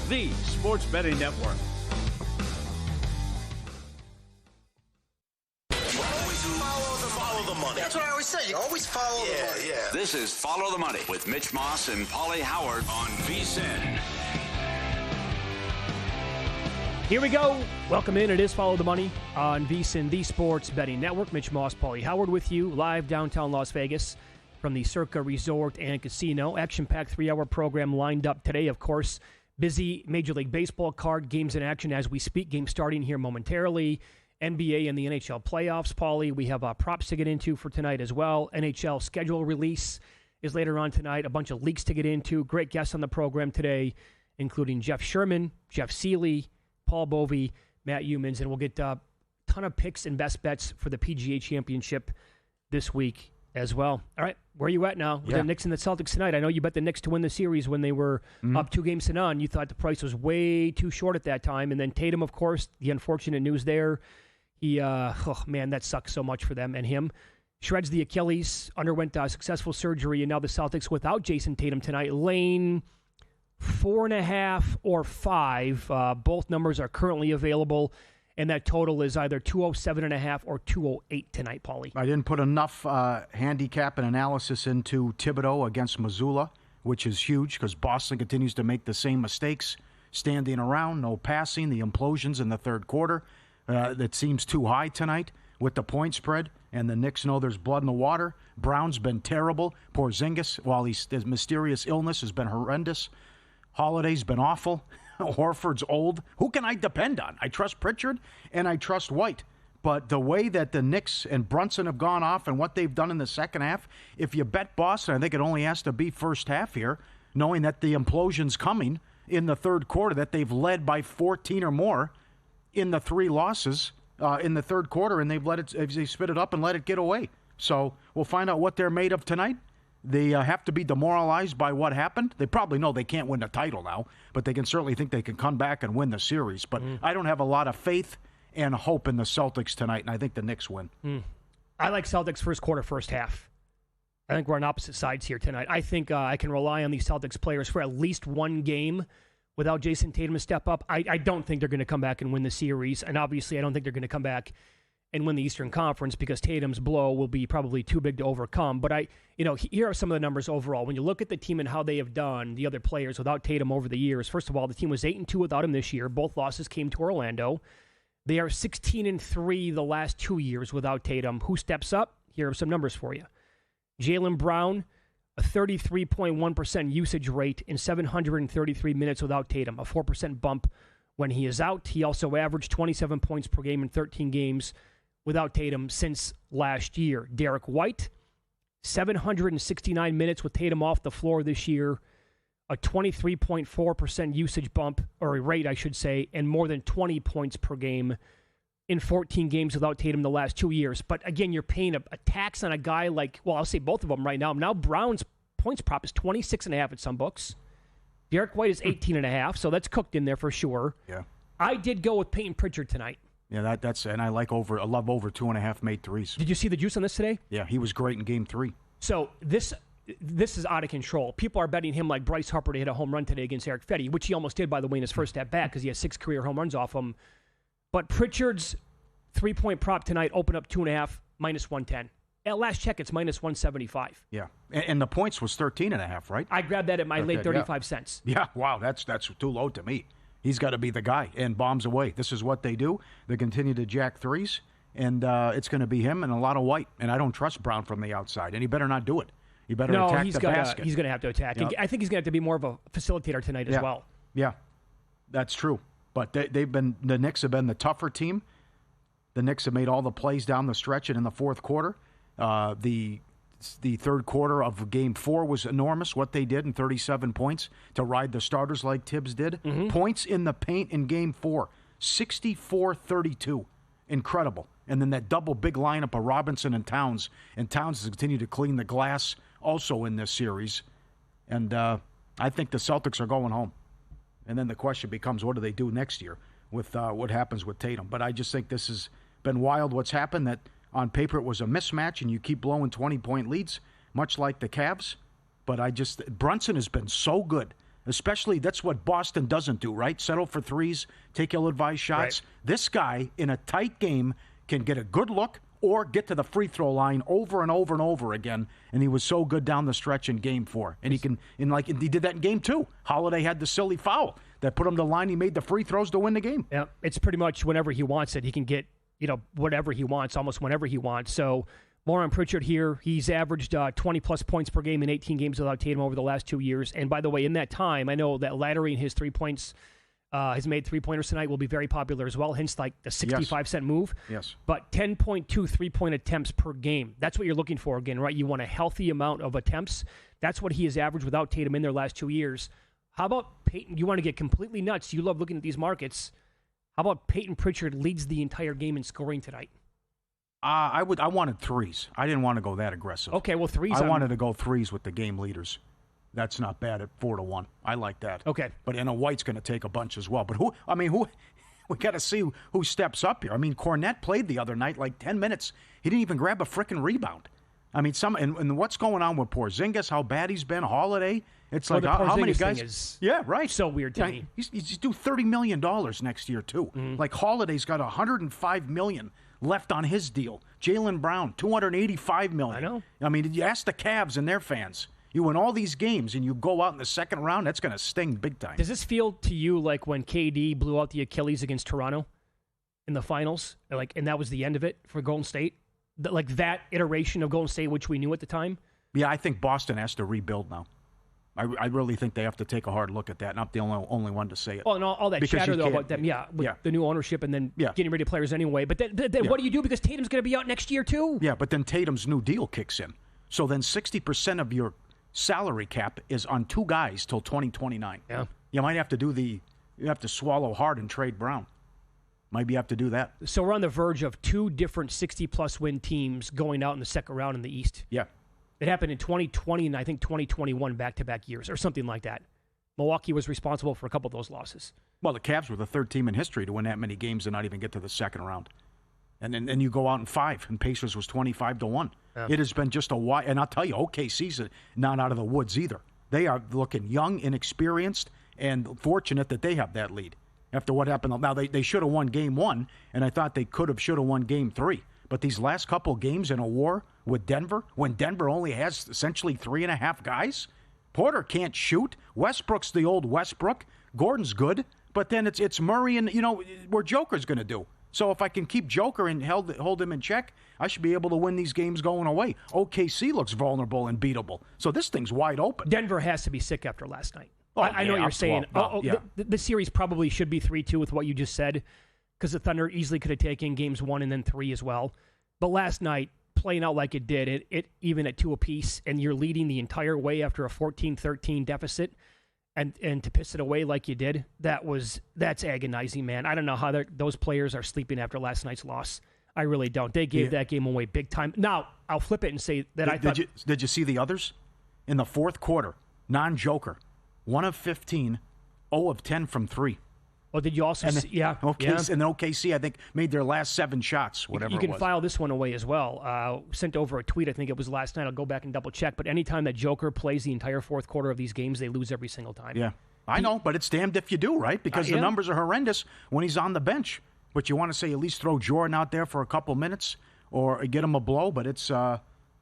the Sports Betting Network. Follow the money. That's what I always say. You always follow the money. Yeah. This is Follow the Money with Mitch Moss and Paulie Howard on VSiN. Here we go. Welcome in. It is Follow the Money on VSiN, the Sports Betting Network. Mitch Moss, Paulie Howard with you, live downtown Las Vegas from the Circa Resort and Casino. Action-packed 3-hour program lined up today, of course. Busy Major League Baseball card, games in action as we speak. Games starting here momentarily. NBA and the NHL playoffs, Paulie. We have props to get into for tonight as well. NHL schedule release is later on tonight. A bunch of leaks to get into. Great guests on the program today, including Jeff Sherman, Jeff Seeley, Paul Bovey, Matt Humans, and we'll get a ton of picks and best bets for the PGA Championship this week as well. All right, where are you at now with the Knicks and the Celtics tonight? I know you bet the Knicks to win the series when they were up 2-0. You thought the price was way too short at that time. And then Tatum, of course, the unfortunate news there. He, that sucks so much for them and him. Shreds the Achilles, underwent successful surgery, and now the Celtics without Jason Tatum tonight, lane 4.5 or 5. Both numbers are currently available, and that total is either 207.5 or 208 tonight, Paulie. I didn't put enough handicap and analysis into Thibodeau against Missoula, which is huge because Boston continues to make the same mistakes, standing around, no passing, the implosions in the third quarter. That seems too high tonight with the point spread, and the Knicks know there's blood in the water. Brown's been terrible. Porzingis, while his mysterious illness has been horrendous. Holiday's been awful. Horford's old. Who can I depend on? I trust Pritchard, and I trust White. But the way that the Knicks and Brunson have gone off and what they've done in the second half, if you bet Boston, I think it only has to be first half here, knowing that the implosion's coming in the third quarter, that they've led by 14 or more in the 3 losses in the third quarter, and they spit it up and let it get away. So we'll find out what they're made of tonight. They have to be demoralized by what happened. They probably know they can't win the title now, but they can certainly think they can come back and win the series. But I don't have a lot of faith and hope in the Celtics tonight, and I think the Knicks win. I like Celtics first quarter, first half. I think we're on opposite sides here tonight. I think I can rely on these Celtics players for at least one game without Jason Tatum to step up. I don't think they're going to come back and win the series, and obviously I don't think they're going to come back and win the Eastern Conference because Tatum's blow will be probably too big to overcome. But here are some of the numbers overall. When you look at the team and how they have done, the other players without Tatum over the years, first of all, the team was 8-2 without him this year. Both losses came to Orlando. They are 16-3 the last 2 years without Tatum. Who steps up? Here are some numbers for you. Jaylen Brown, a 33.1% usage rate in 733 minutes without Tatum, a 4% bump when he is out. He also averaged 27 points per game in 13 games without Tatum since last year. Derek White, 769 minutes with Tatum off the floor this year, a 23.4% usage bump, or a rate, I should say, and more than 20 points per game in 14 games without Tatum the last 2 years. But again, you're paying a tax on a guy like, well, I'll say both of them right now. Now Brown's points prop is 26.5 at some books. Derek White is 18.5, so that's cooked in there for sure. Yeah. I did go with Peyton Pritchard tonight. Yeah, that's and I love over 2.5 made threes. Did you see the juice on this today? Yeah, he was great in Game 3. So this is out of control. People are betting him like Bryce Harper to hit a home run today against Eric Fetty, which he almost did, by the way, in his first at bat because he has 6 career home runs off him. But Pritchard's 3-point prop tonight opened up 2.5, minus 110. At last check, it's minus 175. Yeah, and the points was 13.5, right? I grabbed that at my late 35 cents. Yeah, wow, that's too low to me. He's got to be the guy, and bombs away. This is what they do. They continue to jack threes, and it's going to be him and a lot of White. And I don't trust Brown from the outside, and he better not do it. He better attack the basket. He's going to have to attack. Yep. I think he's going to have to be more of a facilitator tonight as well. Yeah, that's true. But the Knicks have been the tougher team. The Knicks have made all the plays down the stretch and in the fourth quarter. The third quarter of Game 4 was enormous, what they did in 37 points to ride the starters like Tibbs did. Mm-hmm. Points in the paint in Game 4, 64-32. Incredible. And then that double big lineup of Robinson and Towns has continued to clean the glass also in this series. And I think the Celtics are going home. And then the question becomes, what do they do next year with what happens with Tatum? But I just think this has been wild what's happened, that on paper it was a mismatch and you keep blowing 20-point leads, much like the Cavs. But Brunson has been so good Especially, that's what Boston doesn't do, right? Settle for threes, take ill-advised shots. Right. This guy, in a tight game, can get a good look or get to the free throw line over and over and over again. And he was so good down the stretch in Game 4. And he did that in Game 2. Holiday had the silly foul that put him to the line. He made the free throws to win the game. Yeah, it's pretty much whenever he wants it. He can get, whatever he wants, almost whenever he wants. So Moran Pritchard here, he's averaged 20-plus points per game in 18 games without Tatum over the last 2 years. And by the way, in that time, I know that laddering his 3 points, has made three-pointers tonight will be very popular as well, hence like the 65-cent move. Yes. But 10.2 three-point attempts per game. That's what you're looking for again, right? You want a healthy amount of attempts. That's what he has averaged without Tatum in their last 2 years. How about Peyton? You want to get completely nuts. You love looking at these markets. How about Peyton Pritchard leads the entire game in scoring tonight? I wanted threes. I didn't want to go that aggressive. Okay, well, threes. I wanted to go threes with the game leaders. That's not bad at 4-1. I like that. Okay. But White's going to take a bunch as well. But who we got to see who steps up here. I mean, Cornette played the other night like 10 minutes. He didn't even grab a frickin' rebound. I mean, and what's going on with Porzingis, how bad he's been, Holiday. It's like, how many guys? Is yeah, right. So weird to me. He's due $30 million next year, too. Like, Holiday's got $105 million left on his deal. Jaylen Brown, $285 million. I know. I mean, you ask the Cavs and their fans. You win all these games and you go out in the second round, that's going to sting big time. Does this feel to you like when KD blew out the Achilles against Toronto in the finals? And that was the end of it for Golden State? Like that iteration of Golden State, which we knew at the time? Yeah, I think Boston has to rebuild now. I really think they have to take a hard look at that. Not the only one to say it. Well, and all that because chatter, though, about them, with the new ownership and then getting rid of players anyway. But then what do you do? Because Tatum's going to be out next year, too. Yeah, but then Tatum's new deal kicks in. So then 60% of your salary cap is on 2 guys till 2029. Yeah. You might have to you have to swallow hard and trade Brown. Maybe you have to do that. So we're on the verge of 2 different 60-plus win teams going out in the second round in the East. Yeah. It happened in 2020 and I think 2021 back-to-back years or something like that. Milwaukee was responsible for a couple of those losses. Well, the Cavs were the third team in history to win that many games and not even get to the second round. And then you go out in 5, and Pacers was 25-1. Yeah. It has been just a while. And I'll tell you, OKC's not out of the woods either. They are looking young, inexperienced, and fortunate that they have that lead. After what happened, now they should have won Game 1, and I thought they should have won Game 3. But these last couple games in a war with Denver, when Denver only has essentially 3.5 guys, Porter can't shoot. Westbrook's the old Westbrook. Gordon's good, but then it's Murray and, where Joker's going to do. So if I can keep Joker and hold him in check, I should be able to win these games going away. OKC looks vulnerable and beatable. So this thing's wide open. Denver has to be sick after last night. Oh, I know what you're saying. Yeah. The series probably should be 3-2 with what you just said, because the Thunder easily could have taken games 1 and then 3 as well. But last night, playing out like it did, it even at 2 apiece, and you're leading the entire way after a 14-13 deficit, and to piss it away like you did, that's agonizing, man. I don't know how those players are sleeping after last night's loss. I really don't. They gave that game away big time. Now, I'll flip it and say that Did you see the others? In the fourth quarter, non-Joker, 1 of 15, 0 of 10 from 3. Oh, did you also see? Yeah. OKC, and then OKC, I think, made their last 7 shots, whatever You can it was. file this one away as well. Sent over a tweet, I think it was last night. I'll go back and double check. But anytime that Joker plays the entire fourth quarter of these games, they lose every single time. Yeah. I know, but it's damned if you do, right? Because the numbers are horrendous when he's on the bench. But you want to say at least throw Jordan out there for a couple minutes or get him a blow, but it's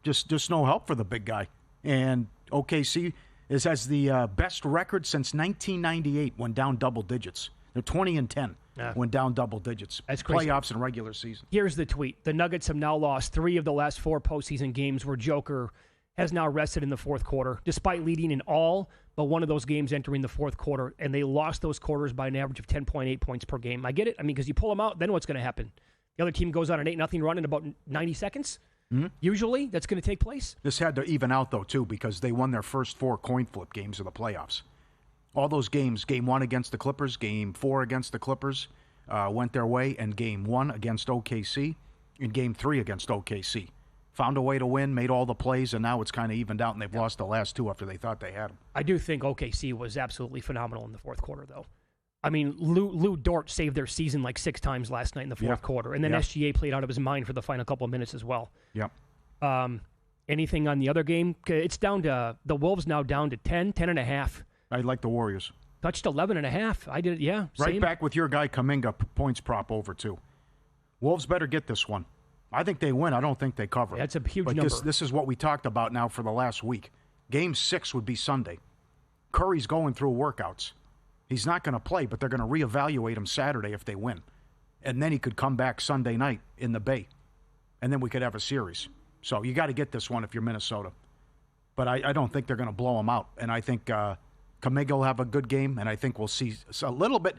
just no help for the big guy. And OKC has the best record since 1998 when down double digits. They're 20-10 when down double digits. That's crazy. Playoffs and regular season. Here's the tweet. The Nuggets have now lost 3 of the last 4 postseason games where Joker has now rested in the fourth quarter, despite leading in all but one of those games entering the fourth quarter, and they lost those quarters by an average of 10.8 points per game. I get it. I mean, because you pull them out, then what's going to happen? The other team goes on an 8-0 run in about 90 seconds? Mm-hmm. Usually, that's going to take place. This had to even out, though, too, because they won their first 4 coin flip games of the playoffs. All those games, Game 1 against the Clippers, Game 4 against the Clippers, went their way, and Game 1 against OKC, and Game 3 against OKC. Found a way to win, made all the plays, and now it's kind of evened out, and they've lost the last 2 after they thought they had them. I do think OKC was absolutely phenomenal in the fourth quarter, though. I mean, Lou Dort saved their season like 6 times last night in the fourth quarter, and then SGA played out of his mind for the final couple of minutes as well. Yep. Anything on the other game? It's down to the Wolves now down to 10.5 I like the Warriors. Touched 11.5. I did it, yeah. Right same. back with your guy Kuminga, points prop over, too. Wolves better get this one. I think they win. I don't think they cover. That's a huge but number. This is what we talked about now for the last week. Game 6 would be Sunday. Curry's going through workouts. He's not going to play, but they're going to reevaluate him Saturday if they win. And then he could come back Sunday night in the Bay. And then we could have a series. So you got to get this one if you're Minnesota. But I don't think they're going to blow him out. And I think Kuminga will have a good game, and I think we'll see a little bit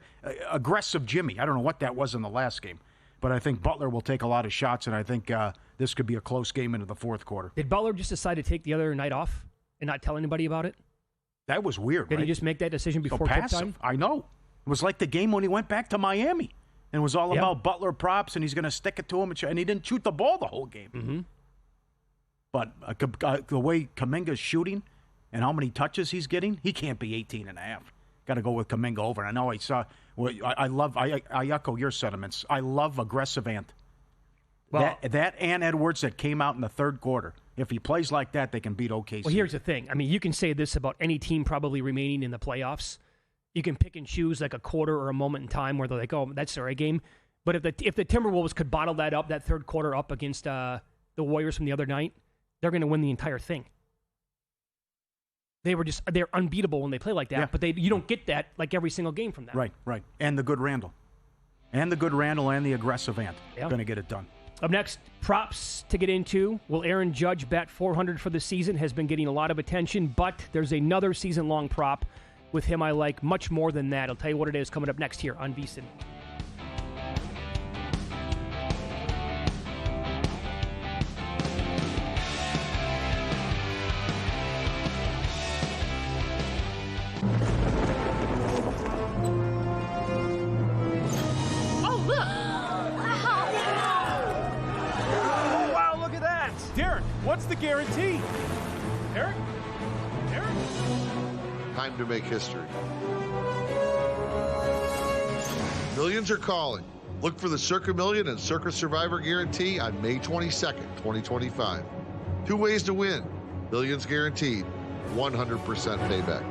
aggressive Jimmy. I don't know what that was in the last game. But I think Butler will take a lot of shots, and I think this could be a close game into the fourth quarter. Did Butler just decide to take the other night off and not tell anybody about it? That was weird, Did right? he just make that decision before passive. tip time? I know. It was like the game when he went back to Miami. And it was all about Butler props, and he's going to stick it to him. And he didn't shoot the ball the whole game. Mm-hmm. But the way Kuminga's shooting and how many touches he's getting, he can't be 18.5. Got to go with Kuminga over. And I know I echo your sentiments. I love aggressive Ant. Well, that Ant Edwards that came out in the third quarter. If he plays like that, they can beat OKC. Well, here's the thing. I mean, you can say this about any team probably remaining in the playoffs. You can pick and choose like a quarter or a moment in time where they're like, oh, that's their A game. But if the Timberwolves could bottle that up, that third quarter up against the Warriors from the other night, they're going to win the entire thing. They're unbeatable when they play like that, Yeah. but you don't get that like every single game from them. Right. And the good Randall. And the aggressive Ant. Yeah. Going to get it done. Up next, props to get into. Will Aaron Judge bat 400 for the season? Has been getting a lot of attention, but there's another season-long prop with him I like much more than that. I'll tell you what it is coming up next here on VSiN. Derek, what's the guarantee? Derek? Time to make history. Millions are calling. Look for the Circa Million and Circa Survivor Guarantee on May 22nd, 2025. 2 ways to win. Millions guaranteed. 100% payback.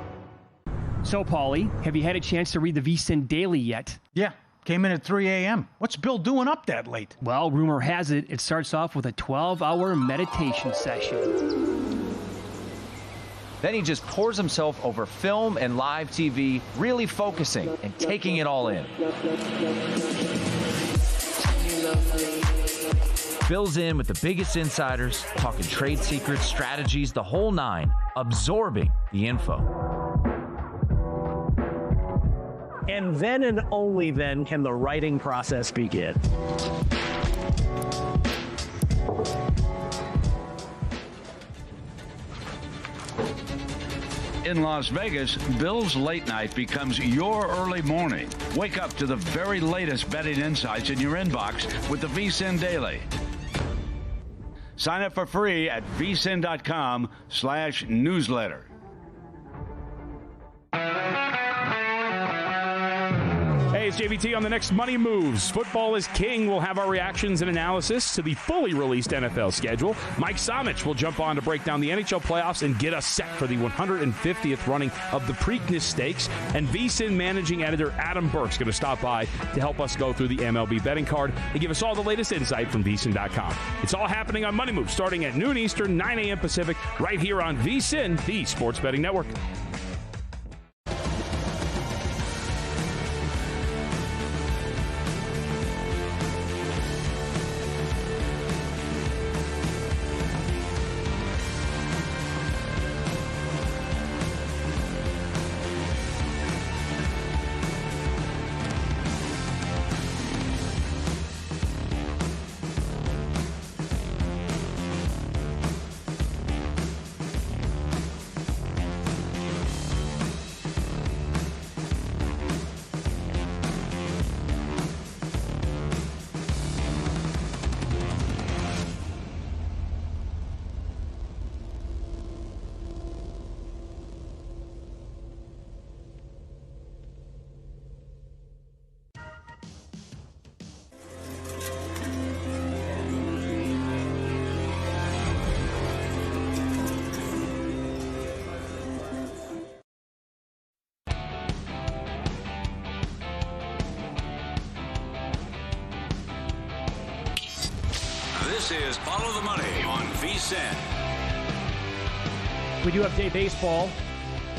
So, Paulie, have you had a chance to read the VSiN Daily yet? Yeah. Came in at 3 a.m. What's Bill doing up that late? Well, rumor has it, it starts off with a 12-hour meditation session. Then he just pours himself over film and live TV, really focusing and taking it all in. Bill's in with the biggest insiders, talking trade secrets, strategies, the whole nine, absorbing the info. And then and only then can the writing process begin. In Las Vegas, Bill's late night becomes your early morning. Wake up to the very latest betting insights in your inbox with the VSiN Daily. Sign up for free at vsin.com/newsletter. Hey, it's JVT on the next Money Moves. Football is king. We'll have our reactions and analysis to the fully released NFL schedule. Mike Somich will jump on to break down the NHL playoffs and get us set for the 150th running of the Preakness Stakes. And VSiN managing editor Adam Burke's going to stop by to help us go through the MLB betting card and give us all the latest insight from VSiN.com. It's all happening on Money Moves starting at noon Eastern, 9 a.m. Pacific, right here on VSiN, the Sports Betting Network. This is Follow the Money on VSiN. We do have day baseball.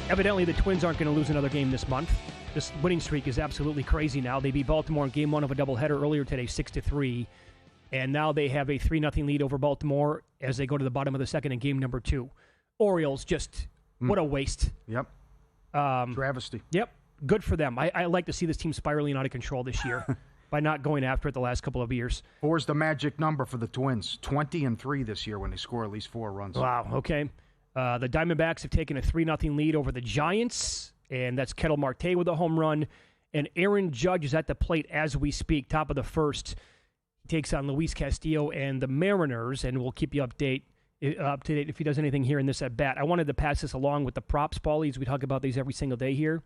Evidently, the Twins aren't going to lose another game this month. This winning streak is absolutely crazy now. They beat Baltimore in Game 1 of a doubleheader earlier today, 6-3. And now they have a 3-0 lead over Baltimore as they go to the bottom of the second in game number 2. Orioles, just what a waste. Yep. Travesty. Yep. Good for them. I like to see this team spiraling out of control this year by not going after it the last couple of years. 4 is the magic number for the Twins. 20-3 this year when they score at least 4 runs. Wow, okay. The Diamondbacks have taken a 3-0 lead over the Giants, and that's Ketel Marte with a home run. And Aaron Judge is at the plate as we speak, top of the first. He takes on Luis Castillo and the Mariners, and we'll keep you up to date if he does anything here in this at-bat. I wanted to pass this along with the props, Paulies. We talk about these every single day here.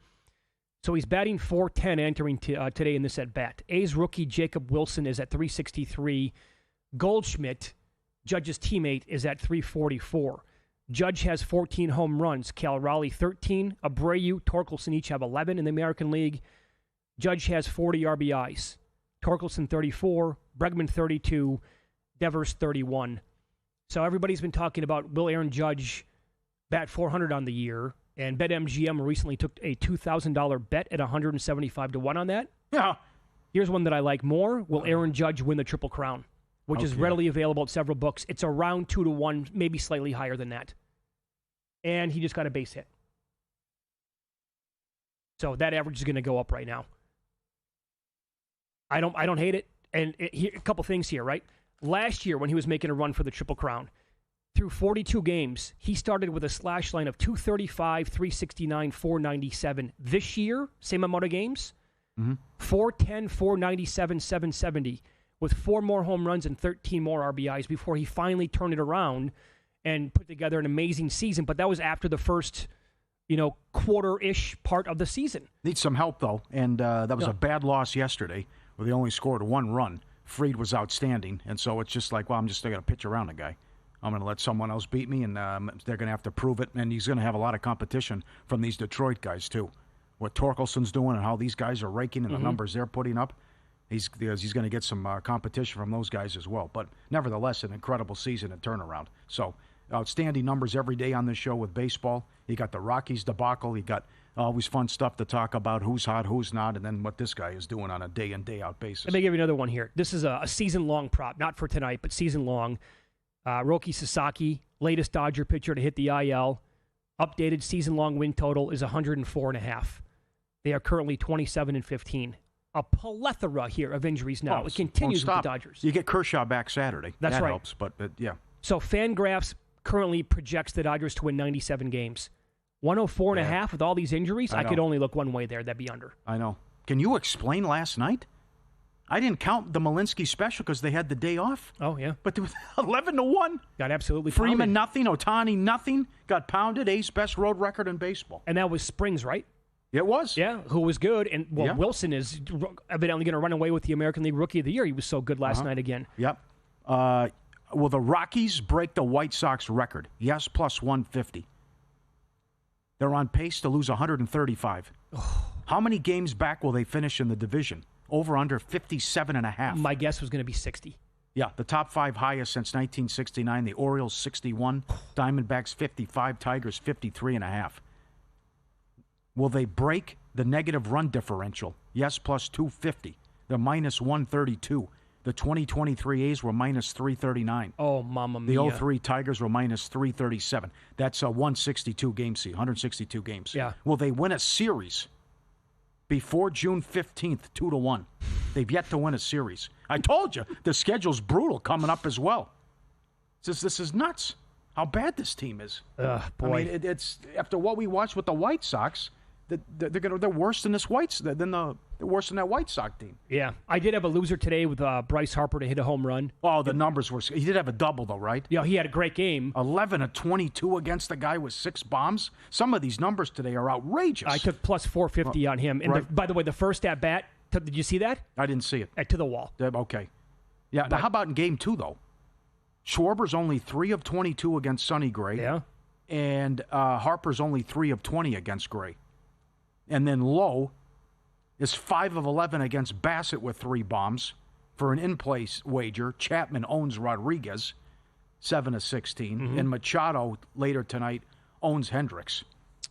So he's batting .410 entering today in this at-bat. A's rookie Jacob Wilson is at .363. Goldschmidt, Judge's teammate, is at .344. Judge has 14 home runs. Cal Raleigh 13. Abreu, Torkelson each have 11 in the American League. Judge has 40 RBIs. Torkelson 34. Bregman 32. Devers 31. So everybody's been talking about will Aaron Judge bat .400 on the year. And BetMGM recently took a $2,000 bet at 175 to 1 on that. Yeah. Here's one that I like more. Will Aaron Judge win the Triple Crown? Which is readily available at several books. It's around 2 to 1, maybe slightly higher than that. And he just got a base hit. So that average is going to go up right now. I don't hate it. And a couple things here, right? Last year when he was making a run for the Triple Crown, through 42 games, he started with a slash line of 235, 369, 497. This year, same amount of games, 410, 497, 770, with 4 more home runs and 13 more RBIs before he finally turned it around and put together an amazing season. But that was after the first, quarter-ish part of the season. Needs some help, though, and that was a bad loss yesterday where they only scored 1 run. Fried was outstanding, and so it's just like, well, I'm just going to pitch around the guy. I'm going to let someone else beat me, and they're going to have to prove it. And he's going to have a lot of competition from these Detroit guys, too. What Torkelson's doing and how these guys are raking and the numbers they're putting up, he's going to get some competition from those guys as well. But nevertheless, an incredible season and turnaround. So outstanding numbers every day on this show with baseball. You got the Rockies debacle. You got always fun stuff to talk about, who's hot, who's not, and then what this guy is doing on a day-in, day-out basis. Let me give you another one here. This is a season-long prop, not for tonight, but season-long. Roki Sasaki, latest Dodger pitcher to hit the IL. Updated season-long win total is 104.5. They are currently 27-15. A plethora here of injuries now. It continues with the Dodgers. You get Kershaw back Saturday. That's that right. Helps, but yeah. So Fangraphs currently projects the Dodgers to win 97 games. 104.5 with all these injuries, I could only look one way there. That'd be under. I know. Can you explain last night? I didn't count the Malinsky special because they had the day off. Oh, yeah. But there was 11-1. Got absolutely Freeman, pounded. nothing. Ohtani, nothing. Got pounded. A's best road record in baseball. And that was Springs, right? It was. Yeah, who was good. And, Wilson is evidently going to run away with the American League Rookie of the Year. He was so good last night again. Yep. Will the Rockies break the White Sox record? Yes, plus 150. They're on pace to lose 135. How many games back will they finish in the division? Over under 57.5. My guess was going to be 60. Yeah, the top 5 highest since 1969. The Orioles 61, Diamondbacks 55, Tigers 53.5. Will they break the negative run differential? Yes, plus 250. They're minus 132. The 2023 A's were minus 339. Oh, mamma mia. The 03 Tigers were minus 337. That's a 162 game season, 162 games. Yeah. Will they win a series before June 15th, 2-1? They've yet to win a series. I told you, the schedule's brutal coming up as well. This is nuts, how bad this team is. Boy. I mean, it's after what we watched with the White Sox, they're worse than they're worse than that White Sox team. Yeah, I did have a loser today with Bryce Harper to hit a home run. Oh, the numbers were. He did have a double though, right? Yeah, he had a great game. 11-22 against the guy with 6 bombs. Some of these numbers today are outrageous. I took plus 450 on him. And right. by the way, the first at bat, did you see that? I didn't see it. To the wall. Okay. Yeah. Now, how about in game 2 though? Schwarber's only 3 of 22 against Sonny Gray. Yeah. And Harper's only 3 of 20 against Gray. And then Lowe is 5 of 11 against Bassett with 3 bombs for an in-play wager, Chapman owns Rodriguez, 7-16, and Machado later tonight owns Hendricks,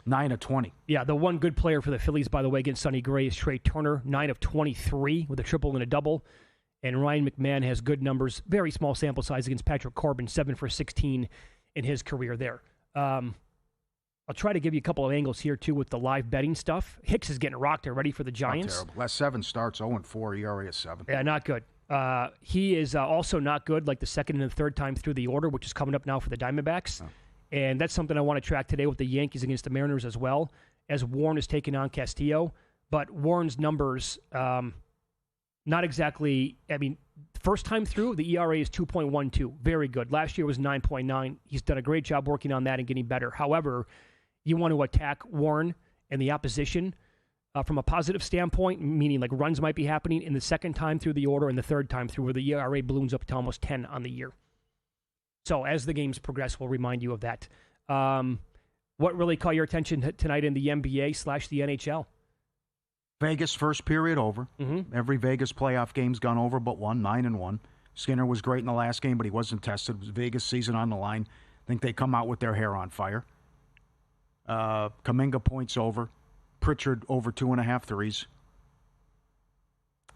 9-20. Yeah, the one good player for the Phillies, by the way, against Sonny Gray is Trey Turner, 9-23 with a triple and a double. And Ryan McMahon has good numbers, very small sample size against Patrick Corbin, 7-16 in his career there. I'll try to give you a couple of angles here, too, with the live betting stuff. Hicks is getting rocked already for the Giants. Not terrible. Last 7 starts, 0-4, ERA is 7. Yeah, not good. He is also not good like the second and the third time through the order, which is coming up now for the Diamondbacks. Oh. And that's something I want to track today with the Yankees against the Mariners as well, as Warren is taking on Castillo. But Warren's numbers, not exactly, first time through, the ERA is 2.12. Very good. Last year was 9.9. He's done a great job working on that and getting better. However, you want to attack Warren and the opposition from a positive standpoint, meaning like runs might be happening in the second time through the order and the third time through, where the ERA balloons up to almost 10 on the year. So as the games progress, we'll remind you of that. What really caught your attention tonight in the NBA/the NHL? Vegas first period over. Every Vegas playoff game's gone over but one, 9-1. Skinner was great in the last game, but he wasn't tested. It was Vegas season on the line. I think they come out with their hair on fire. Kuminga points over. Pritchard over 2.5 threes.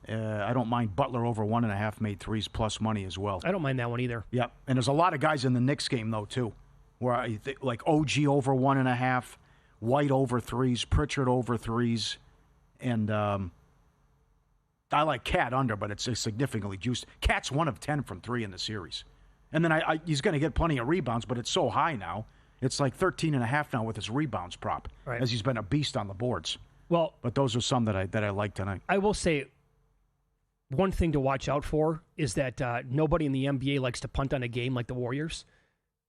I don't mind Butler over 1.5 made threes plus money as well. I don't mind that one either. Yep. And there's a lot of guys in the Knicks game, though, too, where I think, like OG over 1.5, White over threes, Pritchard over threes, and I like Cat under, but it's significantly juiced. Cat's 1 of 10 from 3 in the series. And then he's going to get plenty of rebounds, but it's so high now. It's like 13.5 now with his rebounds prop, right, as he's been a beast on the boards. Well, but those are some that I like tonight. I will say one thing to watch out for is that nobody in the NBA likes to punt on a game like the Warriors,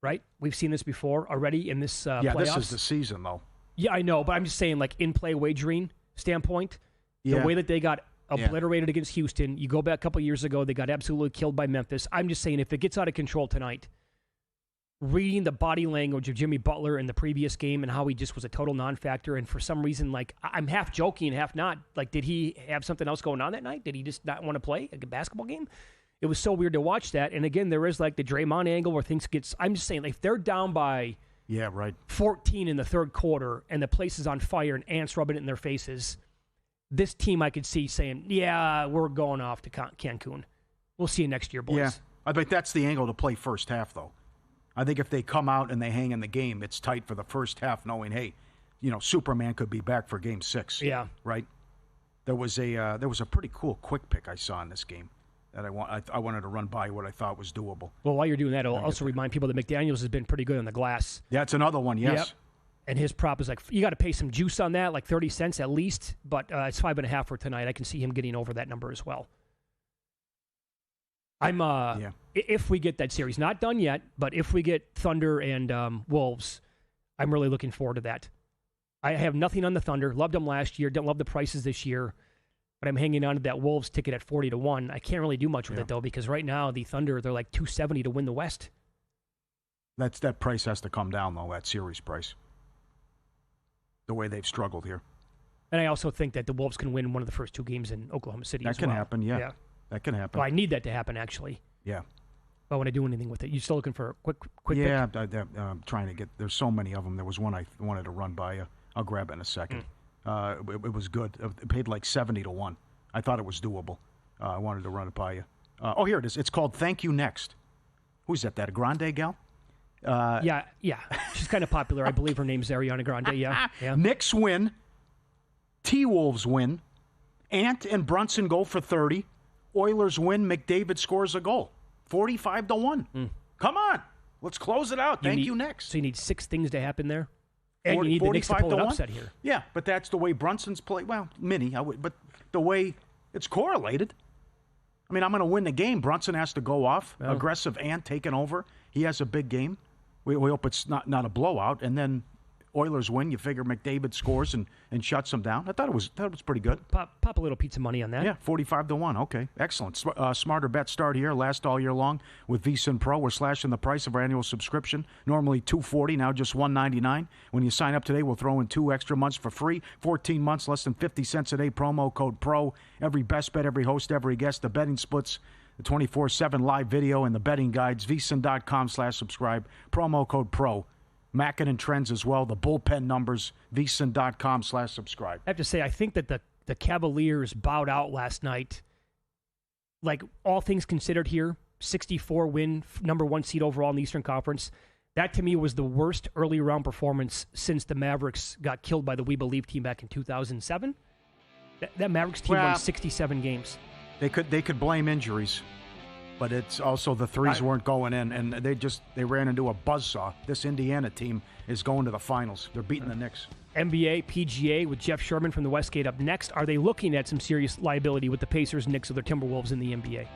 right? We've seen this before already in this playoffs. This is the season, though. Yeah, I know, but I'm just saying, like, in-play wagering standpoint, the way that they got obliterated against Houston, you go back a couple years ago, they got absolutely killed by Memphis. I'm just saying, if it gets out of control tonight, reading the body language of Jimmy Butler in the previous game and how he just was a total non-factor, and for some reason, like, I'm half joking, half not. Like, did he have something else going on that night? Did he just not want to play a basketball game? It was so weird to watch that. And again, there is like the Draymond angle where things gets. I'm just saying, like, if they're down by 14 in the third quarter and the place is on fire and ants rubbing it in their faces, this team I could see saying, "Yeah, we're going off to Cancun. We'll see you next year, boys." Yeah, I bet that's the angle to play first half, though. I think if they come out and they hang in the game, it's tight for the first half, knowing, hey, Superman could be back for Game 6. Yeah, right. There was a pretty cool quick pick I saw in this game that I wanted to run by what I thought was doable. Well, while you're doing that, I'll also remind people that McDaniels has been pretty good on the glass. Yeah, it's another one. Yes. Yep. And his prop is like, you got to pay some juice on that, like 30 cents at least. But it's 5.5 for tonight. I can see him getting over that number as well. If we get that series, not done yet, but if we get Thunder and Wolves, I'm really looking forward to that. I have nothing on the Thunder. Loved them last year. Don't love the prices this year. But I'm hanging on to that Wolves ticket at 40-1. I can't really do much with it, though, because right now the Thunder, they're like $270 to win the West. That price has to come down, though, that series price. The way they've struggled here. And I also think that the Wolves can win one of the first 2 games in Oklahoma City as well. That can happen, yeah. That can happen. Well, I need that to happen, actually. Yeah. But when I do anything with it, you still looking for a quick yeah, pick? I'm trying to get. There's so many of them. There was one I wanted to run by you. I'll grab it in a second. It was good. It paid like 70-1. I thought it was doable. I wanted to run it by you. Here it is. It's called Thank You Next. Who's that? That a Grande gal? Yeah. She's kind of popular. I believe her name's Ariana Grande. Yeah. Knicks win. T-Wolves win. Ant and Brunson go for 30. Oilers win. McDavid scores a goal. 45-1. Come on. Let's close it out. Thank you next. So you need 6 things to happen there? And you need the Knicks to pull an upset here. Yeah, but that's the way Brunson's played. Well, but the way it's correlated. I mean, I'm going to win the game. Brunson has to go off. Well, aggressive Ant taking over. He has a big game. We hope it's not a blowout. And then Oilers win. You figure McDavid scores and shuts them down. I thought it was pretty good. Pop a little pizza money on that. Yeah, 45-1. Okay, excellent. Smarter bet start here. Last all year long with VSiN Pro. We're slashing the price of our annual subscription. Normally $240, now just $199. When you sign up today, we'll throw in 2 extra months for free. 14 months, less than 50 cents a day. Promo code PRO. Every best bet, every host, every guest. The betting splits, the 24/7 live video, and the betting guides. VSiN.com/subscribe. Promo code PRO. Mackin and Trends as well. The bullpen numbers. VSiN.com/subscribe. I have to say, I think that the Cavaliers bowed out last night. Like, all things considered here, 64 win, number 1 seed overall in the Eastern Conference. That, to me, was the worst early round performance since the Mavericks got killed by the We Believe team back in 2007. That Mavericks team won 67 games. They could blame injuries, but it's also the threes weren't going in, and they ran into a buzzsaw. This Indiana team is going to the finals. They're beating the Knicks. NBA, PGA with Jeff Sherman from the Westgate up next. Are they looking at some serious liability with the Pacers, Knicks, or the Timberwolves in the NBA?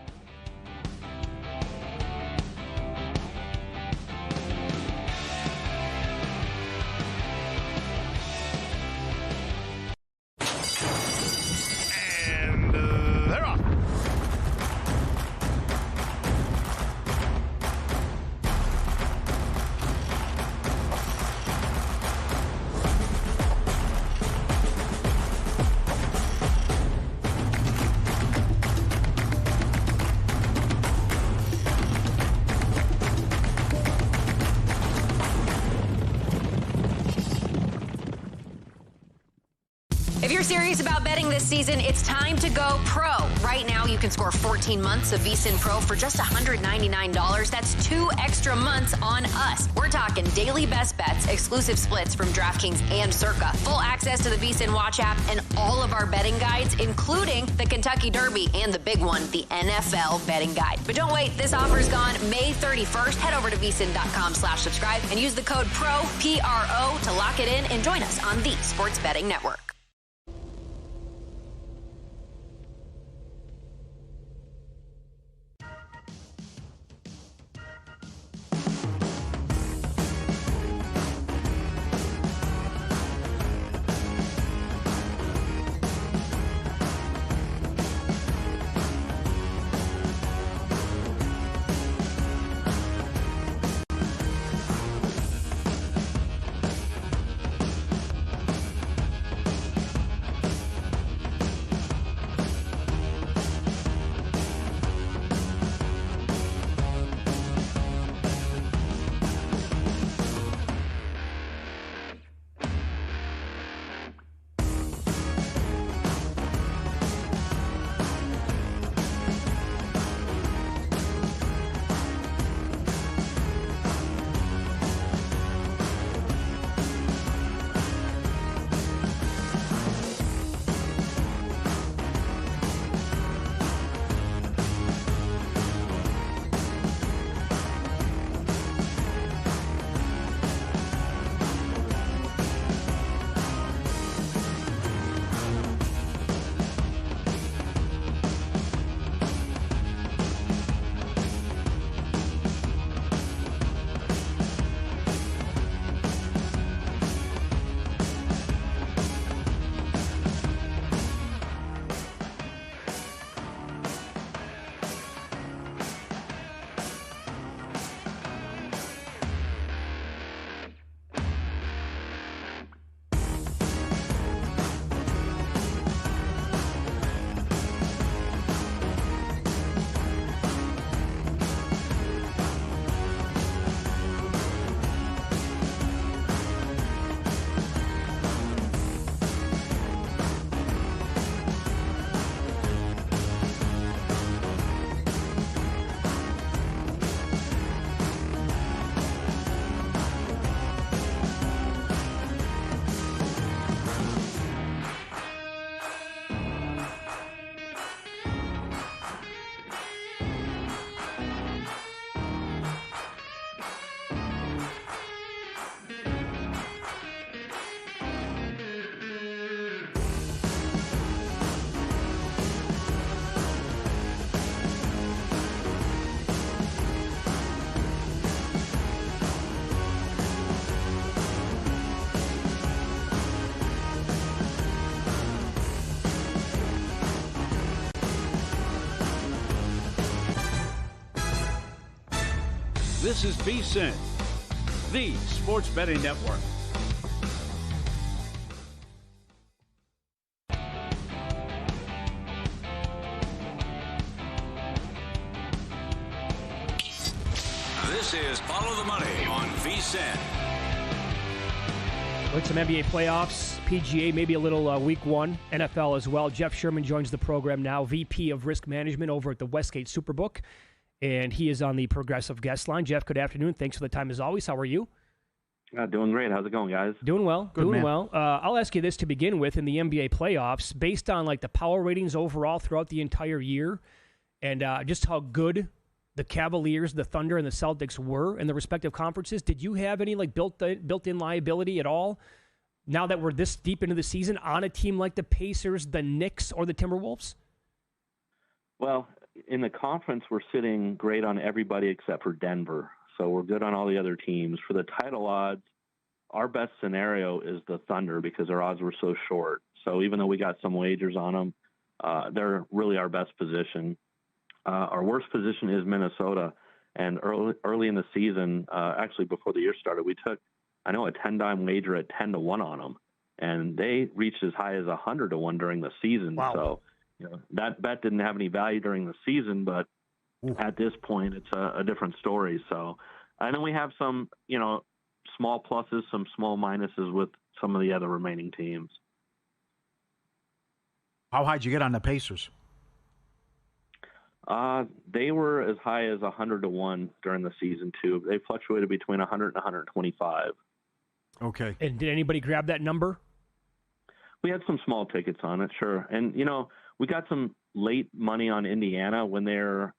If you're serious about betting this season, it's time to go pro. Right now, you can score 14 months of VSiN Pro for just $199. That's 2 extra months on us. We're talking daily best bets, exclusive splits from DraftKings and Circa, full access to the VSiN Watch app, and all of our betting guides, including the Kentucky Derby and the big one, the NFL betting guide. But don't wait, this offer's gone May 31st. Head over to VSiN.com/subscribe and use the code PRO, P-R-O, to lock it in and join us on the Sports Betting Network. This is VSiN, the sports betting network. This is Follow the Money on VSiN. With some NBA playoffs, PGA, maybe a little week one, NFL as well. Jeff Sherman joins the program now, VP of Risk Management over at the Westgate Superbook, and he is on the Progressive guest line. Jeff, good afternoon. Thanks for the time as always. How are you? Doing great. How's it going, guys? Doing well. Good, doing man. well. I'll ask you this to begin with. In the NBA playoffs, based on like the power ratings overall throughout the entire year, and just how good the Cavaliers, the Thunder, and the Celtics were in the respective conferences, did you have any like built-in liability at all now that we're this deep into the season on a team like the Pacers, the Knicks, or the Timberwolves? Well, in the conference, we're sitting great on everybody except for Denver. So we're good on all the other teams. For the title odds, our best scenario is the Thunder because their odds were so short. So even though we got some wagers on them, they're really our best position. Our worst position is Minnesota. And early in the season, actually before the year started, we took, I know, a 10-dime wager at 10-1 on them. And they reached as high as 100-1 during the season. Wow. So that bet didn't have any value during the season, but at this point, it's a different story. So I know we have some, small pluses, some small minuses with some of the other remaining teams. How high did you get on the Pacers? They were as high as 100-1 during the season, too. They fluctuated between 100 and 125. Okay. And did anybody grab that number? We had some small tickets on it, sure. And, we got some late money on Indiana when they're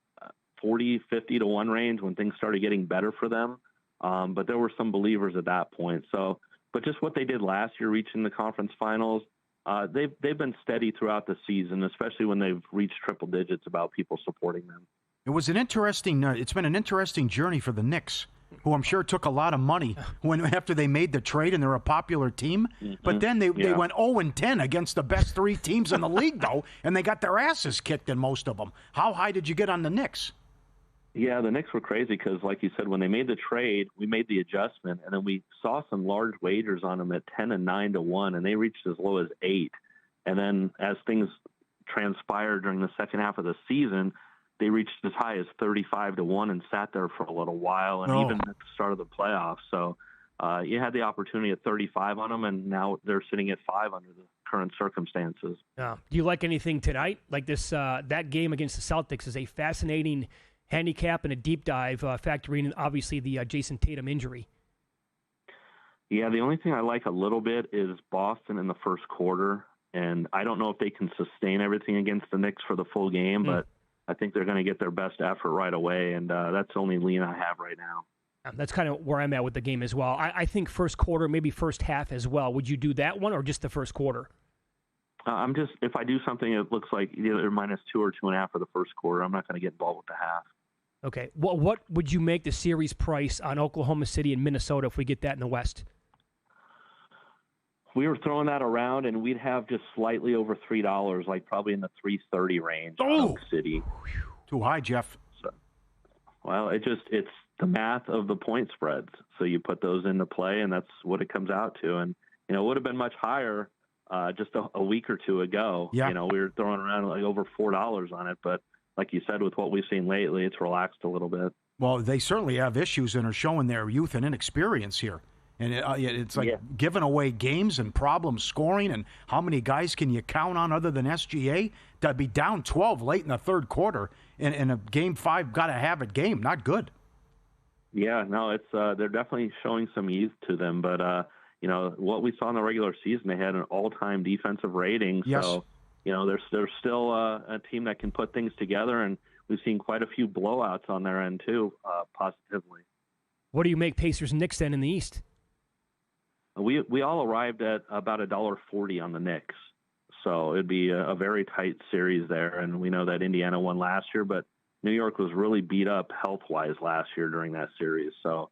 40, 50-1 range when things started getting better for them. But there were some believers at that point. So, but just what they did last year, reaching the conference finals, they've been steady throughout the season, especially when they've reached triple digits about people supporting them. It was it's been an interesting journey for the Knicks, who I'm sure took a lot of money after they made the trade and they're a popular team. Mm-hmm. But then they went 0-10 against the best three teams in the league, though, and they got their asses kicked in most of them. How high did you get on the Knicks? Yeah, the Knicks were crazy because, like you said, when they made the trade, we made the adjustment, and then we saw some large wagers on them at 10 and 9-1, and they reached as low as 8. And then as things transpired during the second half of the season, they reached as high as 35-1 and sat there for a little while, and even at the start of the playoffs. So you had the opportunity at 35 on them, and now they're sitting at 5 under the current circumstances. Do you like anything tonight? Like this, that game against the Celtics is a fascinating handicap and a deep dive, factoring in obviously the Jason Tatum injury. Yeah, the only thing I like a little bit is Boston in the first quarter, and I don't know if they can sustain everything against the Knicks for the full game, but I think they're going to get their best effort right away, and that's the only lean I have right now. That's kind of where I'm at with the game as well. I think first quarter, maybe first half as well. Would you do that one or just the first quarter? If I do something that looks like either -2 or 2.5 for the first quarter, I'm not going to get involved with the half. Okay. What would you make the series price on Oklahoma City and Minnesota if we get that in the West? We were throwing that around, and we'd have just slightly over $3, like probably in the $3.30 range. Oh, Oak City. Too high, Jeff. So, well, it's the math of the point spreads. So you put those into play, and that's what it comes out to. And it would have been much higher just a week or two ago. Yeah. We were throwing around like over $4 on it, but like you said, with what we've seen lately, it's relaxed a little bit. Well, they certainly have issues and are showing their youth and inexperience here. And it's like giving away games and problem scoring. And how many guys can you count on other than SGA? To be down 12 late in the third quarter in a Game 5 got-to-have-it game. Not good. Yeah, no, it's they're definitely showing some youth to them. But, what we saw in the regular season, they had an all-time defensive rating. Yes. So, they're still a team that can put things together. And we've seen quite a few blowouts on their end, too, positively. What do you make Pacers Knicks then in the East? We all arrived at about $1.40 on the Knicks. So it'd be a very tight series there. And we know that Indiana won last year, but New York was really beat up health-wise last year during that series. So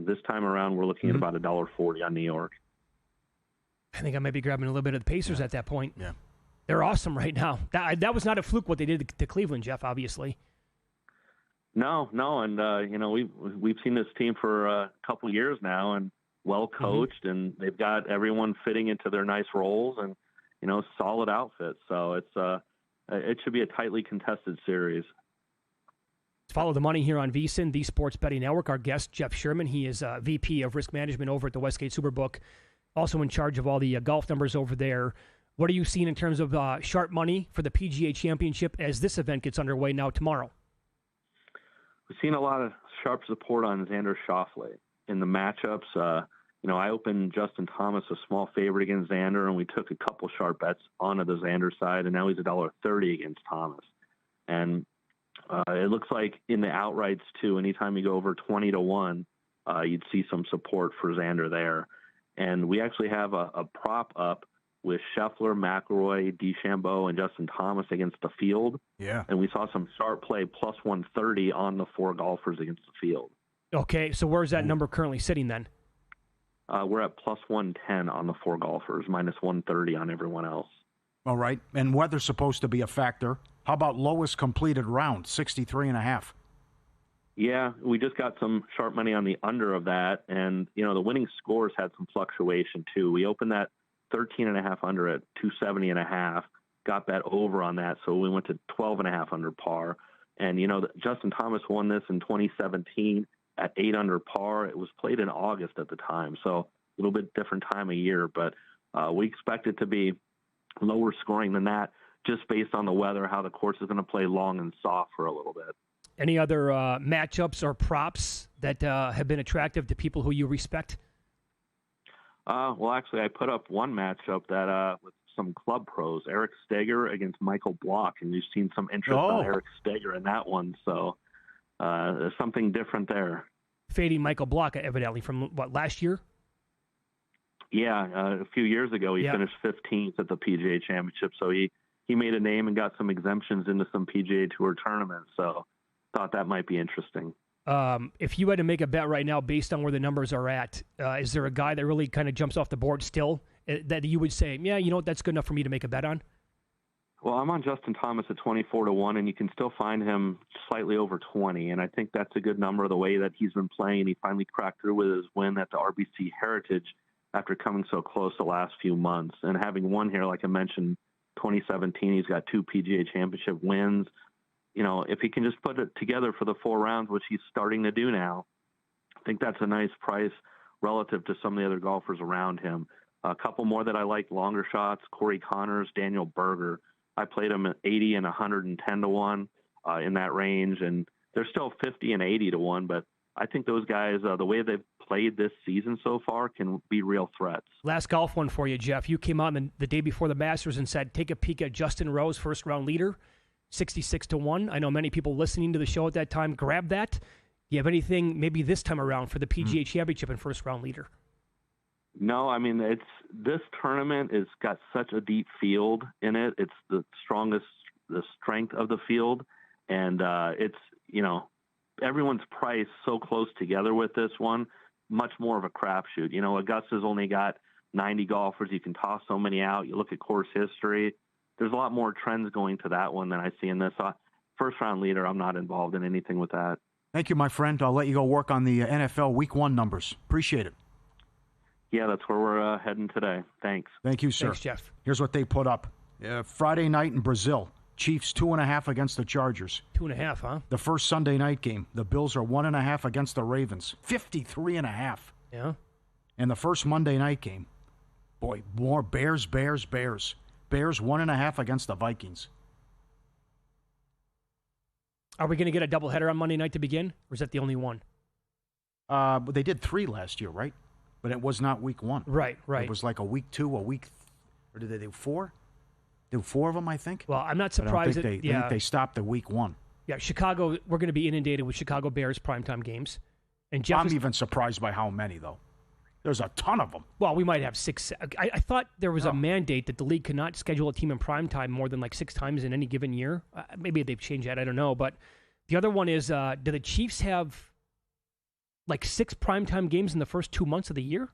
this time around, we're looking at about $1.40 on New York. I think I might be grabbing a little bit of the Pacers at that point. Yeah. They're awesome right now. That was not a fluke what they did to Cleveland, Jeff, obviously. No, and we've seen this team for a couple years now, and well coached, and they've got everyone fitting into their nice roles, and solid outfits. So it should be a tightly contested series. Follow the money here on VSiN, the Sports Betting Network. Our guest, Jeff Sherman, he is VP of Risk Management over at the Westgate Superbook, also in charge of all the golf numbers over there. What are you seeing in terms of sharp money for the PGA Championship as this event gets underway now tomorrow? We've seen a lot of sharp support on Xander Schauffele in the matchups. I opened Justin Thomas a small favorite against Xander, and we took a couple sharp bets onto the Xander side, and now he's $1.30 against Thomas. And it looks like in the outrights too, anytime you go over 20-1, you'd see some support for Xander there. And we actually have a prop up with Scheffler, McIlroy, DeChambeau, and Justin Thomas against the field. Yeah. And we saw some sharp play plus 130 on the 4 golfers against the field. Okay, so where's that number currently sitting then? We're at plus 110 on the 4 golfers, minus 130 on everyone else. All right. And weather's supposed to be a factor. How about lowest completed round, 63.5? Yeah, we just got some sharp money on the under of that. And, the winning scores had some fluctuation too. We opened that 13.5 under at 270.5, got that over on that. So we went to 12.5 under par. And, Justin Thomas won this in 2017 at 8 under par. It was played in August at the time. So a little bit different time of year, but we expect it to be lower scoring than that, just based on the weather, how the course is going to play long and soft for a little bit. Any other matchups or props that have been attractive to people who you respect? Well, actually, I put up one matchup that with some club pros, Eric Steger against Michael Block, and you've seen some interest on Eric Steger in that one. So there's something different there. Fading Michael Block, evidently, from last year? Yeah, a few years ago, he finished 15th at the PGA Championship. So he made a name and got some exemptions into some PGA Tour tournaments. So thought that might be interesting. If you had to make a bet right now based on where the numbers are at, is there a guy that really kind of jumps off the board still that you would say, yeah, that's good enough for me to make a bet on? Well, I'm on Justin Thomas at 24-1, and you can still find him slightly over 20. And I think that's a good number the way that he's been playing. He finally cracked through with his win at the RBC Heritage after coming so close the last few months. And having won here, like I mentioned, 2017, he's got 2 PGA Championship wins. If he can just put it together for the 4 rounds, which he's starting to do now, I think that's a nice price relative to some of the other golfers around him. A couple more that I like, longer shots, Corey Connors, Daniel Berger. I played them at 80 and 110-1 in that range, and they're still 50 and 80-1, but I think those guys, the way they've played this season so far, can be real threats. Last golf one for you, Jeff. You came on the day before the Masters and said, take a peek at Justin Rose, first-round leader, 66-1. I know many people listening to the show at that time grabbed that. Do you have anything maybe this time around for the PGA Championship and first-round leader? No, I mean, this tournament has got such a deep field in it. It's the strength of the field, and it's, everyone's priced so close together with this one, much more of a crapshoot. Augusta's only got 90 golfers. You can toss so many out. You look at course history. There's a lot more trends going to that one than I see in this. First-round leader, I'm not involved in anything with that. Thank you, my friend. I'll let you go work on the NFL Week 1 numbers. Appreciate it. Yeah, that's where we're heading today. Thanks. Thank you, sir. Thanks, Jeff. Here's what they put up. Friday night in Brazil, Chiefs 2.5 against the Chargers. 2.5, huh? The first Sunday night game, the Bills are 1.5 against the Ravens. 53.5. Yeah. And the first Monday night game, boy, more Bears. Bears 1.5 against the Vikings. Are we going to get a doubleheader on Monday night to begin, or is that the only one? They did 3 last year, right? But it was not week 1. Right. It was like a week 2, or did they do 4? Do 4 of them, I think. Well, I'm not surprised. I think they stopped at week 1. Yeah, Chicago. We're going to be inundated with Chicago Bears primetime games, and Jeff. I'm even surprised by how many, though. There's a ton of them. Well, we might have 6. I thought there was a mandate that the league could not schedule a team in primetime more than like 6 times in any given year. Maybe they've changed that. I don't know. But the other one is, do the Chiefs have like 6 primetime games in the first 2 months of the year?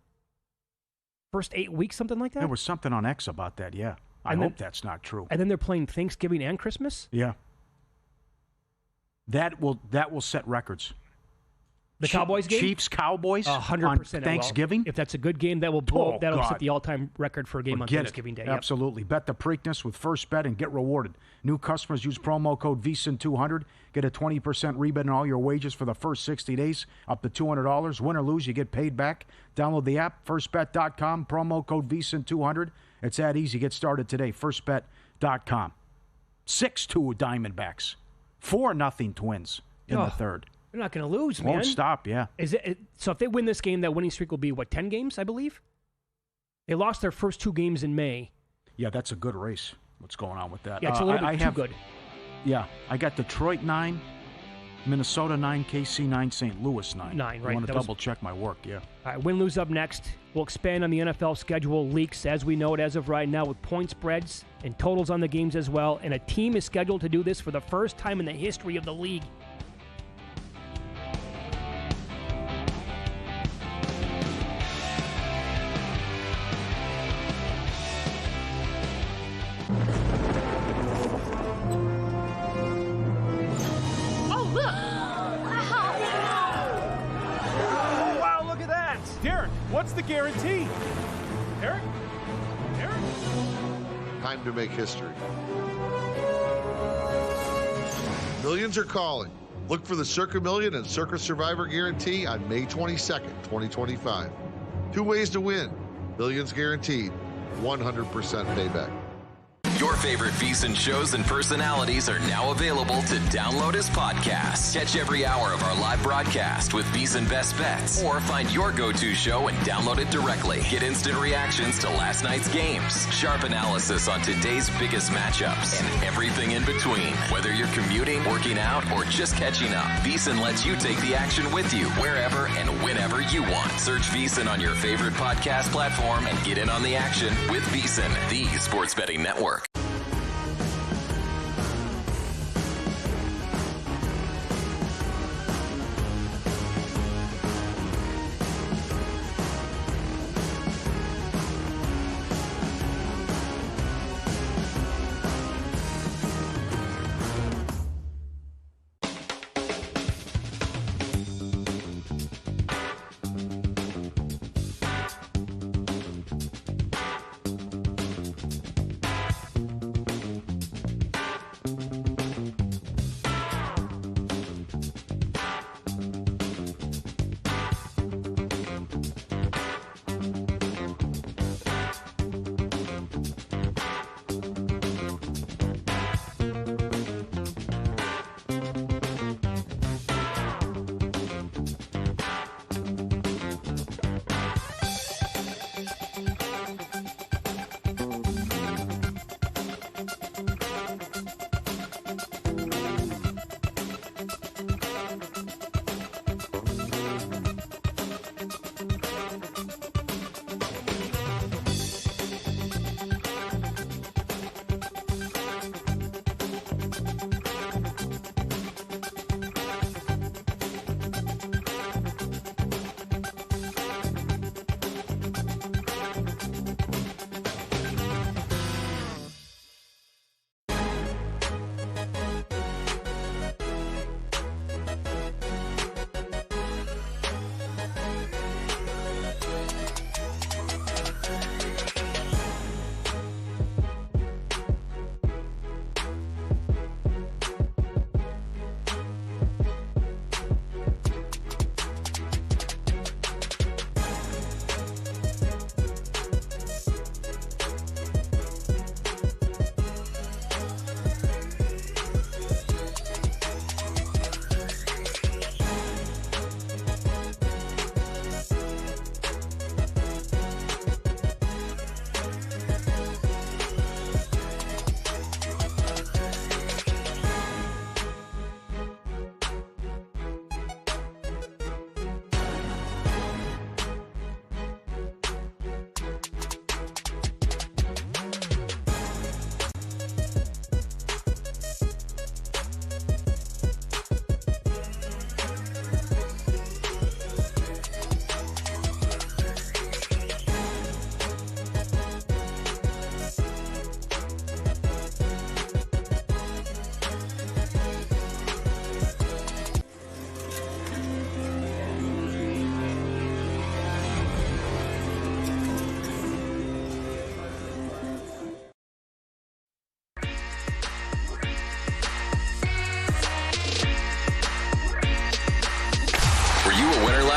First 8 weeks, something like that? There was something on X about that, yeah. I hope that's not true. And then they're playing Thanksgiving and Christmas? Yeah. That will set records. The Cowboys game? Chiefs, Cowboys 100% on Thanksgiving? If that's a good game, that'll set the all-time record for a game on Thanksgiving Day. Yep. Absolutely. Bet the Preakness with First Bet and get rewarded. New customers use promo code VSiN200. Get a 20% rebate on all your wages for the first 60 days, up to $200. Win or lose, you get paid back. Download the app, firstbet.com, promo code VSiN200. It's that easy. Get started today, firstbet.com. 6-2 Diamondbacks. 4-0 Twins in the third. They're not going to lose, man. Won't stop, yeah. So if they win this game, that winning streak will be, 10 games, I believe? They lost their first 2 games in May. Yeah, that's a good race. What's going on with that? Yeah, it's a little bit too good. Yeah, I got Detroit 9, Minnesota 9, KC 9, St. Louis 9. 9, right. I want to double-check my work, yeah. All right, win-lose up next. We'll expand on the NFL schedule leaks as we know it as of right now with point spreads and totals on the games as well. And a team is scheduled to do this for the first time in the history of the league. What's the guarantee? Eric? Time to make history. Millions are calling. Look for the Circa Million and Circa Survivor guarantee on May 22nd, 2025. 2 ways to win. Millions guaranteed. 100% payback. Your favorite VSiN shows and personalities are now available to download as podcasts. Catch every hour of our live broadcast with VSiN Best Bets, or find your go-to show and download it directly. Get instant reactions to last night's games, sharp analysis on today's biggest matchups, and everything in between. Whether you're commuting, working out, or just catching up, VSiN lets you take the action with you wherever and whenever you want. Search VSiN on your favorite podcast platform and get in on the action with VSiN, the sports betting network.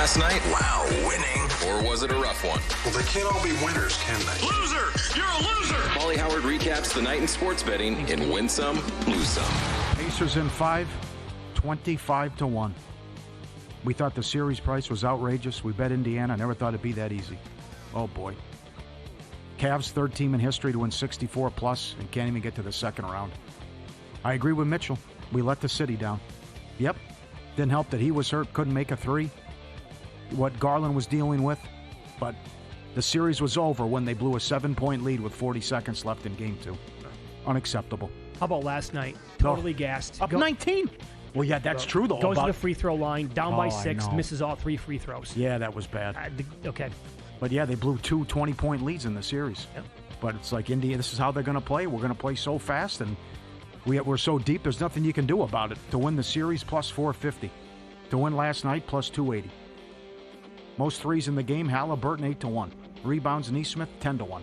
last night? Wow, winning. Or was it a rough one? Well, they can't all be winners, can they? Loser! You're a loser! Paulie Howard recaps the night in sports betting in Win Some, Lose Some. Pacers in 5, 25-1. We thought the series price was outrageous. We bet Indiana. Never thought it'd be that easy. Oh, boy. Cavs, third team in history to win 64+ and can't even get to the second round. I agree with Mitchell. We let the city down. Yep. Didn't help that he was hurt, couldn't make a three. What Garland was dealing with. But the series was over when they blew a 7-point lead with 40 seconds left in Game 2. Unacceptable. How about last night? Totally gassed. Up 19. Well, yeah, that's true, though. Goes to the free throw line, down by 6, I know. misses all 3 free throws. Yeah, that was bad. Okay. But yeah, they blew 2 20-point leads in the series. Yep. But it's like, India, this is how they're going to play. We're going to play so fast, and we're so deep, there's nothing you can do about it. To win the series, plus 450. To win last night, plus 280. Most threes in the game, Halliburton, 8-1. Rebounds, Neesmith, 10-1.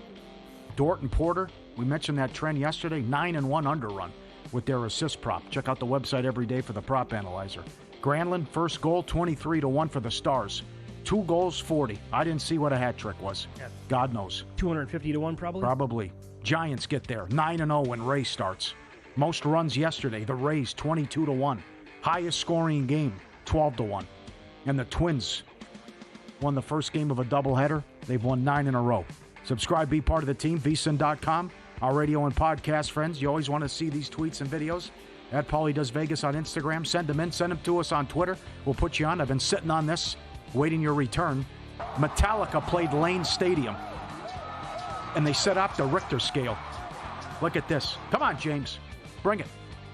Dort and Porter, we mentioned that trend yesterday, 9-1 underrun with their assist prop. Check out the website every day for the prop analyzer. Granlund, first goal, 23-1 for the Stars. 2 goals, 40. I didn't see what a hat trick was. Yeah. God knows. 250-1 probably? Probably. Giants get there, 9-0 when Ray starts. Most runs yesterday, the Rays, 22-1. Highest scoring game, 12-1. And the Twins won the first game of a doubleheader. They've won 9 in a row. Subscribe, be part of the team, VSiN.com. Our radio and podcast friends, you always want to see these tweets and videos. At Paulie Does Vegas on Instagram. Send them in. Send them to us on Twitter. We'll put you on. I've been sitting on this, waiting your return. Metallica played Lane Stadium, and they set up the Richter scale. Look at this. Come on, James. Bring it.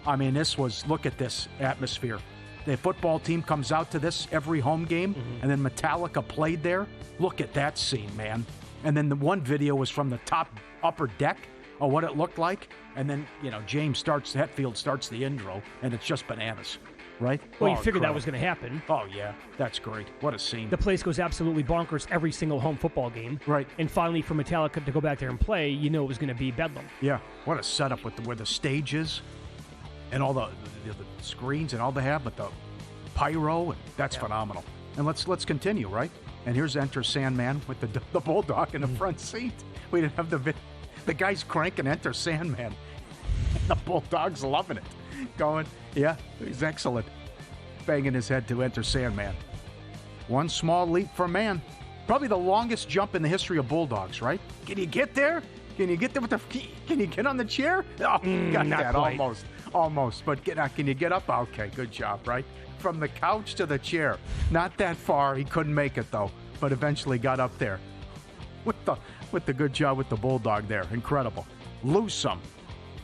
I mean, look at this atmosphere. The football team comes out to this every home game, and then Metallica played there. Look at that scene, man. And then the one video was from the upper deck of what it looked like. And then, Hetfield starts the intro, and it's just bananas, right? Well, you figured that was going to happen. Oh, yeah. That's great. What a scene. The place goes absolutely bonkers every single home football game. Right. And finally, for Metallica to go back there and play, it was going to be bedlam. Yeah. What a setup with where the stage is and all the screens and all they have, but the pyro, and that's phenomenal. And let's continue, right? And here's Enter Sandman with the Bulldog in the front seat. We didn't have the guy's cranking Enter Sandman. The Bulldog's loving it. Going, yeah, he's excellent. Banging his head to Enter Sandman. One small leap for man. Probably the longest jump in the history of Bulldogs, right? Can you get there? Can you get there can you get on the chair? Oh, got that quite. Almost. But can you get up? Okay, good job, right? From the couch to the chair. Not that far. He couldn't make it, though, but eventually got up there. With the good job with the Bulldog there. Incredible. Lose some.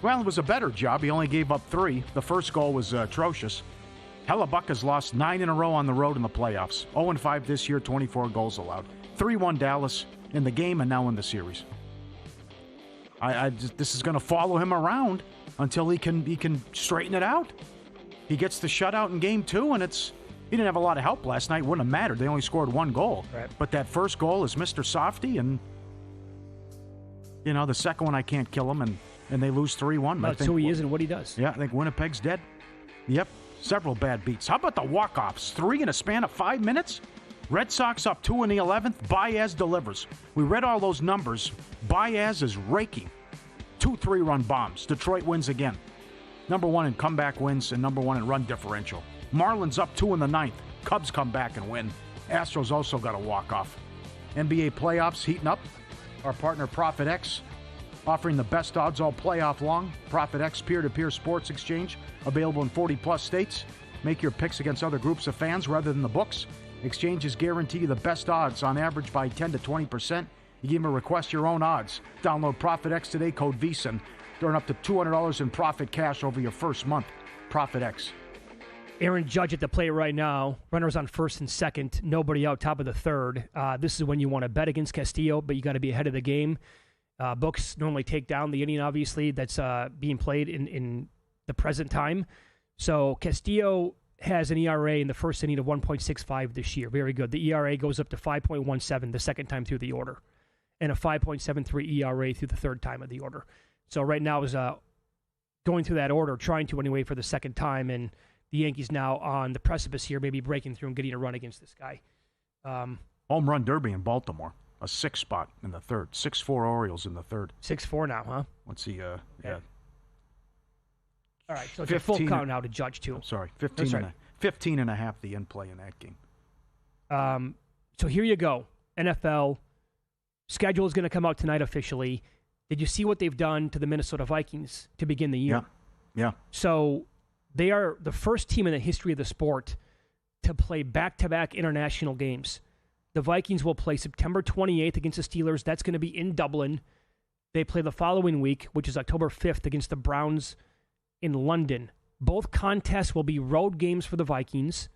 Well, it was a better job. He only gave up 3. The first goal was atrocious. Hellebuck has lost 9 in a row on the road in the playoffs. 0-5 this year, 24 goals allowed. 3-1 Dallas in the game and now in the series. This is going to follow him around until he can straighten it out. He gets the shutout in Game 2, and he didn't have a lot of help last night. Wouldn't have mattered. They only scored 1 goal. Right. But that first goal is Mr. Softy, and the second one I can't kill him, and they lose 3-1. That's who he is and what he does. Yeah, I think Winnipeg's dead. Yep, several bad beats. How about the walk-offs? 3 in a span of 5 minutes? Red Sox up 2 in the 11th. Baez delivers. We read all those numbers. Baez is raking. 2 3-run bombs. Detroit wins again. Number 1 in comeback wins and number 1 in run differential. Marlins up 2 in the 9th. Cubs come back and win. Astros also got a walk-off. NBA playoffs heating up. Our partner Profit X offering the best odds all playoff long. Profit X peer-to-peer sports exchange available in 40-plus states. Make your picks against other groups of fans rather than the books. Exchanges guarantee you the best odds on average by 10 to 20%. You give them a request your own odds. Download Profit X today, code VSiN. Earn up to $200 in profit cash over your first month. Profit X. Aaron Judge at the plate right now. Runners on first and second. Nobody out, top of the third. This is when you want to bet against Castillo, but you got to be ahead of the game. Books normally take down the inning, obviously, that's being played in the present time. So Castillo has an ERA in the first inning of 1.65 this year. Very good. The ERA goes up to 5.17 the second time through the order, and a 5.73 ERA through the third time of the order. So right now is going through that order, trying to anyway for the second time, and the Yankees now on the precipice here, maybe breaking through and getting a run against this guy. Home run derby in Baltimore. A 6 spot in the third. 6-4 Orioles in the third. 6-4 now, huh? Let's see. Yeah. All right, so it's a full count now to Judge, too. I'm sorry. 15 and a half the in-play in that game. So here you go. NFL schedule is going to come out tonight officially. Did you see what they've done to the Minnesota Vikings to begin the year? Yeah. So they are the first team in the history of the sport to play back-to-back international games. The Vikings will play September 28th against the Steelers. That's going to be in Dublin. They play the following week, which is October 5th, against the Browns in London. Both contests will be road games for the Vikings.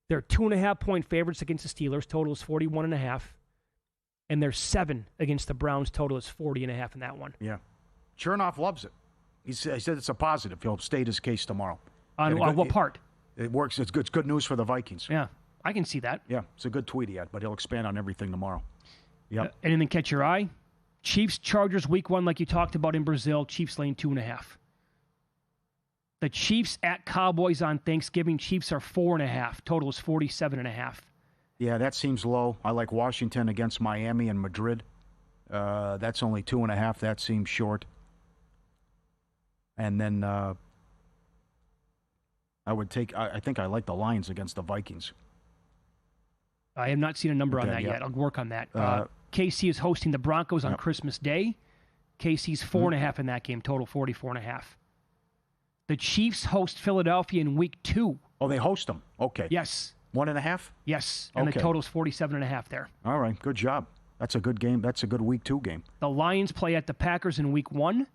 They're 2.5-point favorites against the Steelers. Total is 41.5. And they're 7 against the Browns. Total is 40.5 in that one. Yeah. Chernoff loves it. He said it's a positive. He'll state his case tomorrow. On what part? It works. It's good news for the Vikings. Yeah, I can see that. Yeah, it's a good tweet he had, but he'll expand on everything tomorrow. Yep. Anything catch your eye? Chiefs, Chargers, week 1, like you talked about in Brazil. Chiefs laying 2.5. The Chiefs at Cowboys on Thanksgiving. Chiefs are 4.5. Total is 47.5. Yeah, that seems low. I like Washington against Miami and Madrid. That's only 2.5. That seems short. And then I think I like the Lions against the Vikings. I have not seen a number on that yet. I'll work on that. KC is hosting the Broncos on Christmas Day. KC's 4.5 in that game. Total 44.5. The Chiefs host Philadelphia in week 2. Oh, they host them. Okay. Yes. 1.5? Yes. And the total's 47.5 there. All right. Good job. That's a good game. That's a good week 2 game. The Lions play at the Packers in week 1.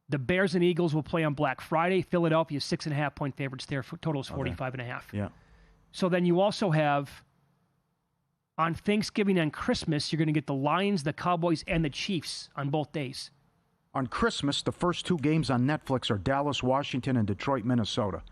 The Bears and Eagles will play on Black Friday. Philadelphia 6.5-point favorites there. Total's 45.5. Yeah. So then you also have on Thanksgiving and Christmas, you're going to get the Lions, the Cowboys, and the Chiefs on both days. On Christmas, the first 2 games on Netflix are Dallas, Washington, and Detroit, Minnesota.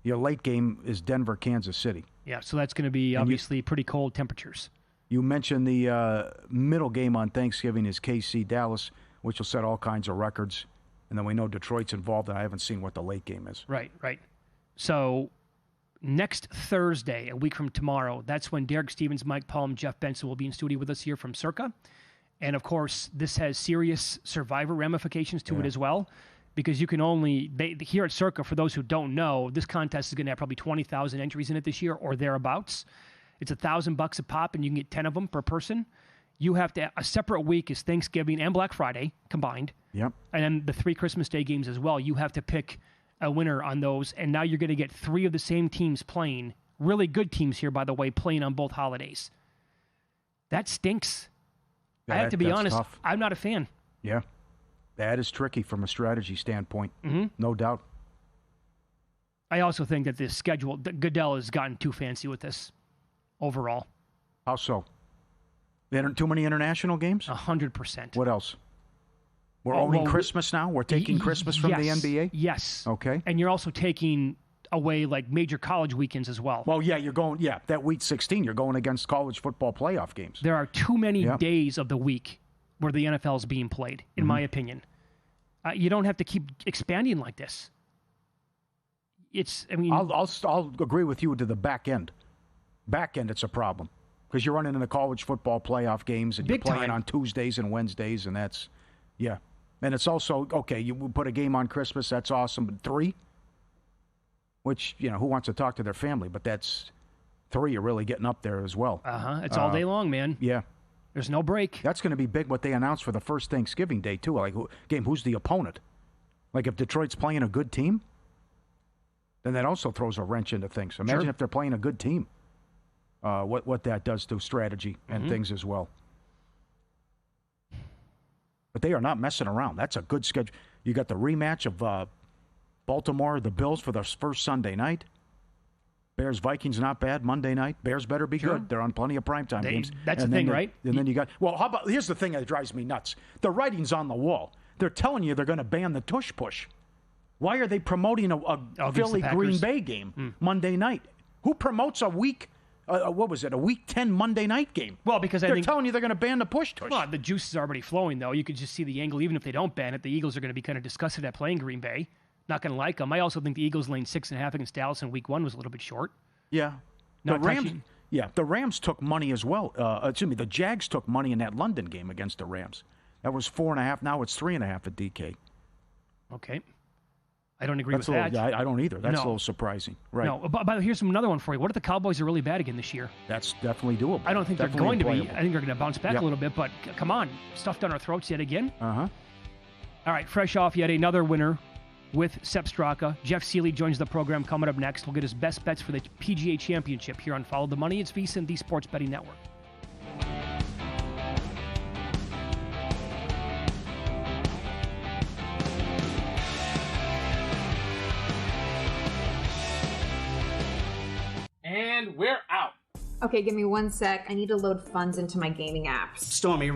Your late game is Denver, Kansas City. Yeah, so that's going to be obviously pretty cold temperatures. You mentioned the middle game on Thanksgiving is KC, Dallas, which will set all kinds of records. And then we know Detroit's involved, and I haven't seen what the late game is. Right. So next Thursday, a week from tomorrow, that's when Derek Stevens, Mike Palm, Jeff Benson will be in studio with us here from Circa. And, of course, this has serious survivor ramifications to it as well, because you can only here at Circa, for those who don't know, this contest is going to have probably 20,000 entries in it this year or thereabouts. It's $1,000 a pop, and you can get 10 of them per person. You have to a separate week is Thanksgiving and Black Friday combined. Yep. And then the 3 Christmas Day games as well. You have to pick a winner on those, and now you're going to get 3 of the same teams playing. Really good teams here, by the way, playing on both holidays. That stinks. Yeah, I have to be honest, tough. I'm not a fan. Yeah. That is tricky from a strategy standpoint. Mm-hmm. No doubt. I also think that this schedule, Goodell has gotten too fancy with this overall. How so? Too many international games? 100%. What else? We're owning Christmas now? We're taking Christmas from the NBA? Yes. Okay. And you're also taking away like major college weekends as well. Well, yeah, you're going, that week 16, you're going against college football playoff games. There are too many days of the week where the NFL is being played, in my opinion. You don't have to keep expanding like this. I'll agree with you to the back end. Back end, it's a problem. Because you're running into college football playoff games and you're playing on Tuesdays and Wednesdays, and that's, And it's also, okay, you put a game on Christmas, that's awesome, but 3? Which, who wants to talk to their family? But that's 3, you're really getting up there as well. It's all day long, man. Yeah. There's no break. That's going to be big what they announced for the first Thanksgiving Day, too. Like, who's the opponent? Like, if Detroit's playing a good team, then that also throws a wrench into things. Imagine if they're playing a good team. What that does to strategy and things as well. But they are not messing around. That's a good schedule. You got the rematch of Baltimore, the Bills for the first Sunday night. Bears, Vikings, not bad. Monday night. Bears better be good. They're on plenty of primetime games. That's the thing, right? And then you got, how about, here's the thing that drives me nuts. The writing's on the wall. They're telling you they're going to ban the tush push. Why are they promoting a Philly Green Bay game Monday night? Who promotes a week? A week 10 Monday night game? Well, because they're telling you they're going to ban the push tush. Well, the juice is already flowing, though. You could just see the angle. Even if they don't ban it, the Eagles are going to be kind of disgusted at playing Green Bay. Not going to like them. I also think the Eagles laying 6.5 against Dallas in week 1 was a little bit short. Yeah. Yeah, the Rams took money as well. The Jags took money in that London game against the Rams. That was 4.5. Now it's 3.5 at DK. Okay. I don't agree with that. I don't either. That's a little surprising. Right. No, but here's another one for you. What if the Cowboys are really bad again this year? That's definitely doable. I don't think they're going to be. I think they're going to bounce back a little bit, but come on. Stuffed down our throats yet again? Uh-huh. All right, fresh off yet another winner with Sepp Straka. Jeff Seeley joins the program coming up next. We'll get his best bets for the PGA Championship here on Follow the Money. It's VSiN, the Sports Betting Network. And we're out. Okay, give me 1 sec. I need to load funds into my gaming apps. Stormy,